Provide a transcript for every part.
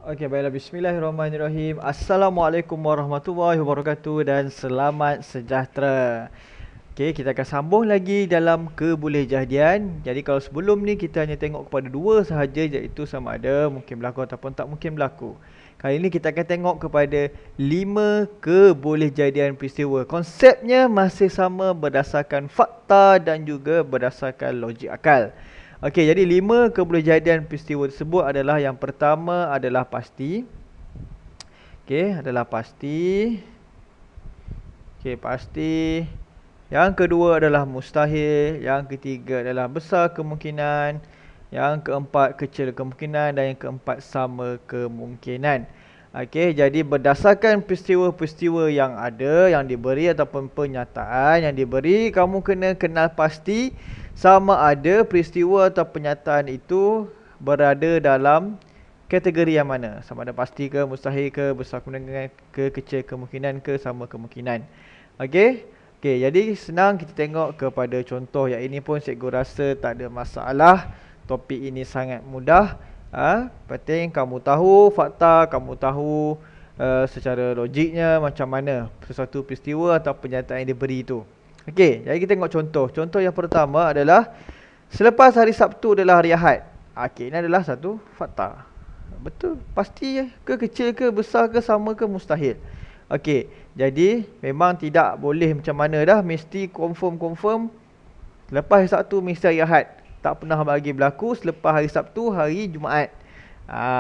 Okey, baiklah. Bismillahirrahmanirrahim. Assalamualaikum warahmatullahi wabarakatuh dan selamat sejahtera. Okey, kita akan sambung lagi dalam kebolehjadian. Jadi kalau sebelum ni kita hanya tengok kepada dua sahaja, iaitu sama ada mungkin berlaku ataupun tak mungkin berlaku. Kali ini kita akan tengok kepada 5 kebolehjadian peristiwa. Konsepnya masih sama berdasarkan fakta dan juga berdasarkan logik akal. Okey, jadi 5 kebolehjadian peristiwa tersebut adalah yang pertama adalah pasti. Okey, adalah pasti. Okey, pasti. Yang kedua adalah mustahil. Yang ketiga adalah besar kemungkinan. Yang keempat kecil kemungkinan. Dan yang keempat sama kemungkinan. Okey, jadi berdasarkan peristiwa-peristiwa yang ada, yang diberi ataupun pernyataan yang diberi, kamu kena kenal pasti sama ada peristiwa atau pernyataan itu berada dalam kategori yang mana. Sama ada pasti ke, mustahil ke, besar kemungkinan ke, kecil kemungkinan ke, sama kemungkinan. Okey. Okey, jadi senang kita tengok kepada contoh yang ini pun cikgu rasa tak ada masalah. Topik ini sangat mudah. Penting kamu tahu fakta, kamu tahu secara logiknya macam mana sesuatu peristiwa atau pernyataan yang diberi itu. Okey, jadi kita tengok contoh. Contoh yang pertama adalah selepas hari Sabtu adalah hari Ahad. Okey, ini adalah satu fakta. Betul, pasti ke, kecil ke, besar ke, sama ke, mustahil. Okey, jadi memang tidak boleh macam mana dah, mesti confirm. Lepas hari Sabtu mesti hari Ahad. Tak pernah lagi berlaku selepas hari Sabtu, hari Jumaat.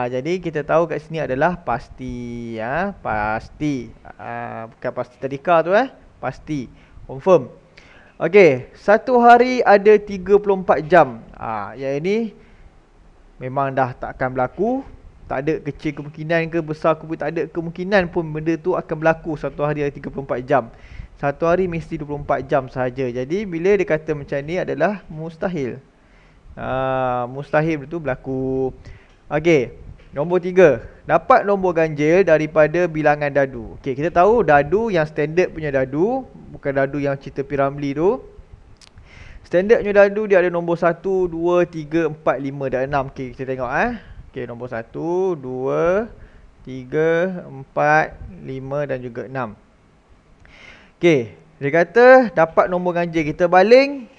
Jadi kita tahu kat sini adalah pasti. Pasti. Bukan pasti tadika tu pasti. Confirm. Okey, satu hari ada 34 jam. Yang ini memang dah tak akan berlaku. Tak ada kecil kemungkinan ke, besar ke, tak ada kemungkinan pun benda tu akan berlaku satu hari ada 34 jam. Satu hari mesti 24 jam sahaja. Jadi bila dia kata macam ni adalah mustahil. Mustahil itu berlaku. Okey, nombor 3, dapat nombor ganjil daripada bilangan dadu. Okey, kita tahu dadu yang standard punya dadu, bukan dadu yang cerita P.Ramlee tu. Standard punya dadu dia ada nombor 1, 2, 3, 4, 5 dan 6. Okey, kita tengok Okey, nombor 1, 2, 3, 4, 5 dan juga 6. Okey, dia kata dapat nombor ganjil. Kita baling,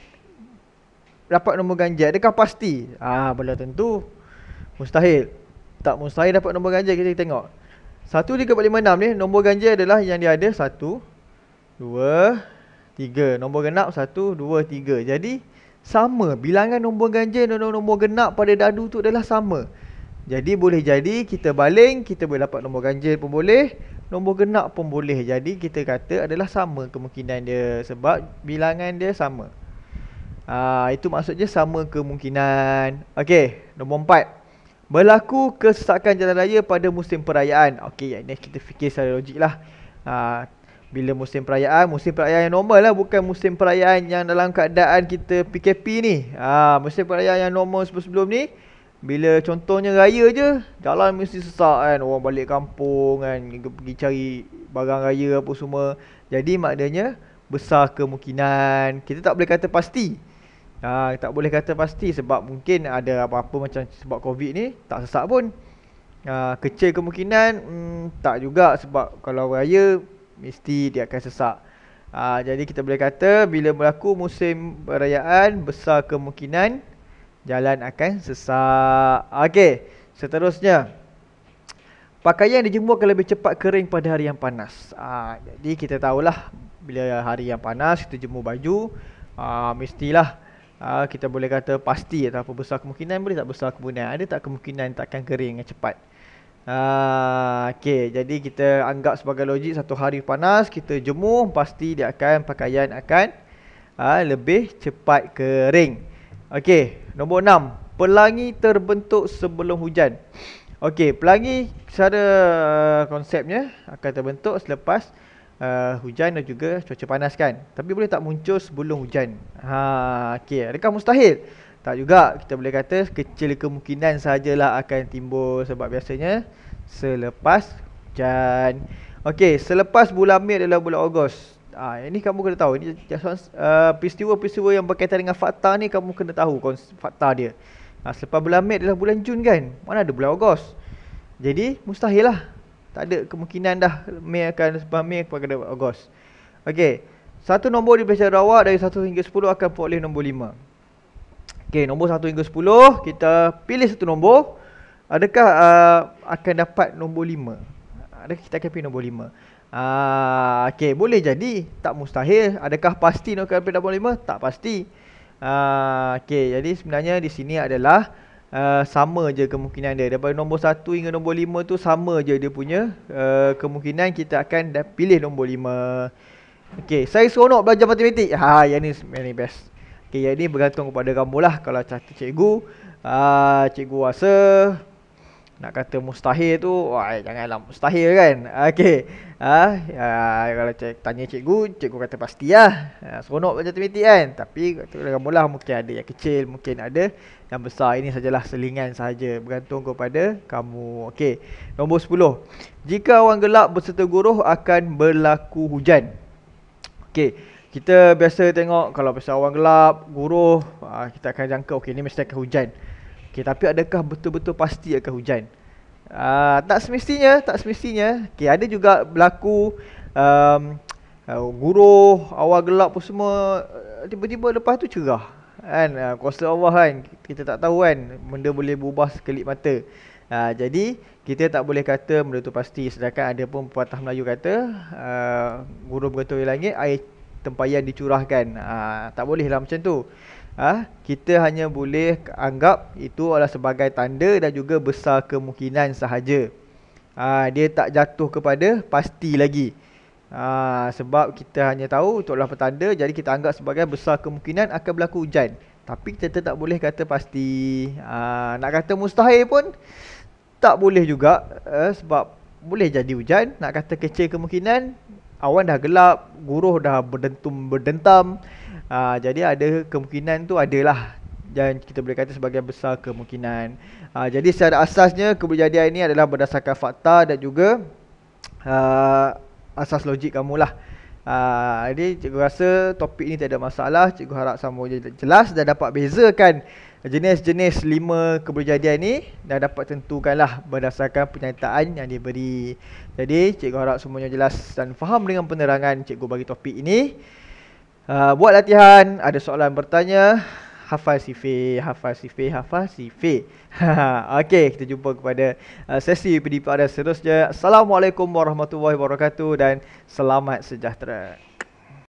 dapat nombor ganjil. Adakah pasti? Belum tentu. Mustahil. Tak mustahil dapat nombor ganjil. Kita tengok 1, 3, 4, 5, 6 ni. Nombor ganjil adalah yang dia ada 1, 2, 3. Nombor genap 1, 2, 3. Jadi sama. Bilangan nombor ganjil dan nombor genap pada dadu tu adalah sama. Jadi boleh jadi kita baling, kita boleh dapat nombor ganjil pun boleh, nombor genap pun boleh. Jadi kita kata adalah sama kemungkinan dia sebab bilangan dia sama. Itu maksudnya sama kemungkinan. Okey, nombor 4. Berlaku kesesakan jalan raya pada musim perayaan. Okey, ini kita fikir secara logik lah. Bila musim perayaan yang normal lah, bukan musim perayaan yang dalam keadaan kita PKP ni. Musim perayaan yang normal sebelum ni, bila contohnya raya je, jalan mesti sesak kan. Orang balik kampung kan, pergi cari barang raya apa semua. Jadi maknanya besar kemungkinan. Kita tak boleh kata pasti. Tak boleh kata pasti sebab mungkin ada apa-apa macam sebab Covid ni tak sesak pun. Kecil kemungkinan tak juga sebab kalau raya mesti dia akan sesak. Jadi kita boleh kata bila berlaku musim perayaan besar kemungkinan jalan akan sesak. Okey, seterusnya. Pakaian dijemur akan lebih cepat kering pada hari yang panas. Jadi kita tahulah bila hari yang panas kita jemur baju, mestilah kita boleh kata pasti ataupun besar kemungkinan, boleh tak besar kemungkinan. Ada tak kemungkinan takkan kering dengan cepat. Okey, jadi kita anggap sebagai logik satu hari panas kita jemur, pasti dia akan pakaian akan lebih cepat kering. Okey, nombor 6. Pelangi terbentuk sebelum hujan. Okey, pelangi secara konsepnya akan terbentuk selepas hujan dan juga cuaca panas kan. Tapi boleh tak muncul sebelum hujan? Okey, adakah mustahil? Tak juga. Kita boleh kata kecil kemungkinan sajalah akan timbul sebab biasanya selepas hujan. Okey, selepas bulan Mei adalah bulan Ogos. Ini kamu kena tahu. Ini peristiwa-peristiwa yang berkaitan dengan fakta ni kamu kena tahu fakta dia. Selepas bulan Mei adalah bulan Jun kan. Mana ada bulan Ogos? Jadi mustahil lah. Tak ada kemungkinan dah Mei akan sebab Mei kepada Ogos. Okey. Satu nombor di peringkat rawak dari 1 hingga 10 akan peroleh nombor 5. Okey, nombor 1 hingga 10 kita pilih satu nombor. Adakah akan dapat nombor 5? Adakah kita akan pilih nombor 5? Okey, boleh jadi, tak mustahil. Adakah pasti nak akan pilih nombor 5? Tak pasti. Okey, jadi sebenarnya di sini adalah sama je kemungkinan dia. Daripada nombor 1 hingga nombor 5 tu sama je dia punya kemungkinan kita akan pilih nombor 5. Okey, saya seronok belajar matematik. Yang ni best. Okey, yang ni bergantung kepada kamu lah. Kalau kata cikgu, cikgu rasa nak kata mustahil tu, janganlah mustahil kan. Okey. Kalau tanya cikgu, cikgu kata pasti lah. Seronok belajar matematik kan. Tapi kata kamu lah, mungkin ada yang kecil, mungkin ada yang besar. Ini sajalah selingan sahaja, bergantung kepada kamu. Okey. Nombor 10. Jika awan gelap berserta guruh akan berlaku hujan. Okey, kita biasa tengok kalau pasal awan gelap, guruh, kita akan jangka okey ni mesti akan hujan. Okey, tapi adakah betul-betul pasti akan hujan? Tak semestinya. Okey, ada juga berlaku guruh, awan gelap pun semua, tiba-tiba lepas tu cerah. Kan, kuasa Allah kan, kita tak tahu kan, benda boleh berubah sekelip mata. Jadi kita tak boleh kata benda tu pasti. Sedangkan ada pun pepatah Melayu kata guruh bergetar di langit, air tempayan dicurahkan. Tak boleh lah macam tu. Kita hanya boleh anggap itu adalah sebagai tanda dan juga besar kemungkinan sahaja. Dia tak jatuh kepada pasti lagi. Sebab kita hanya tahu itu adalah petanda, jadi kita anggap sebagai besar kemungkinan akan berlaku hujan. Tapi kita tak boleh kata pasti. Nak kata mustahil pun tak boleh juga, sebab boleh jadi hujan. Nak kata kecil kemungkinan, awan dah gelap, guruh dah berdentam. Jadi ada kemungkinan tu adalah, dan kita boleh kata sebagai besar kemungkinan. Jadi secara asasnya kejadian ini adalah berdasarkan fakta dan juga asas logik kamulah. Jadi cikgu rasa topik ni tak ada masalah. Cikgu harap semua jelas dan dapat bezakan jenis-jenis 5 kejadian ni dan dapat tentukanlah berdasarkan pernyataan yang diberi. Jadi cikgu harap semuanya jelas dan faham dengan penerangan cikgu bagi topik ini. Buat latihan, ada soalan bertanya, hafal sifir. Okey, kita jumpa kepada sesi PDP pada seterusnya. Assalamualaikum warahmatullahi wabarakatuh dan selamat sejahtera.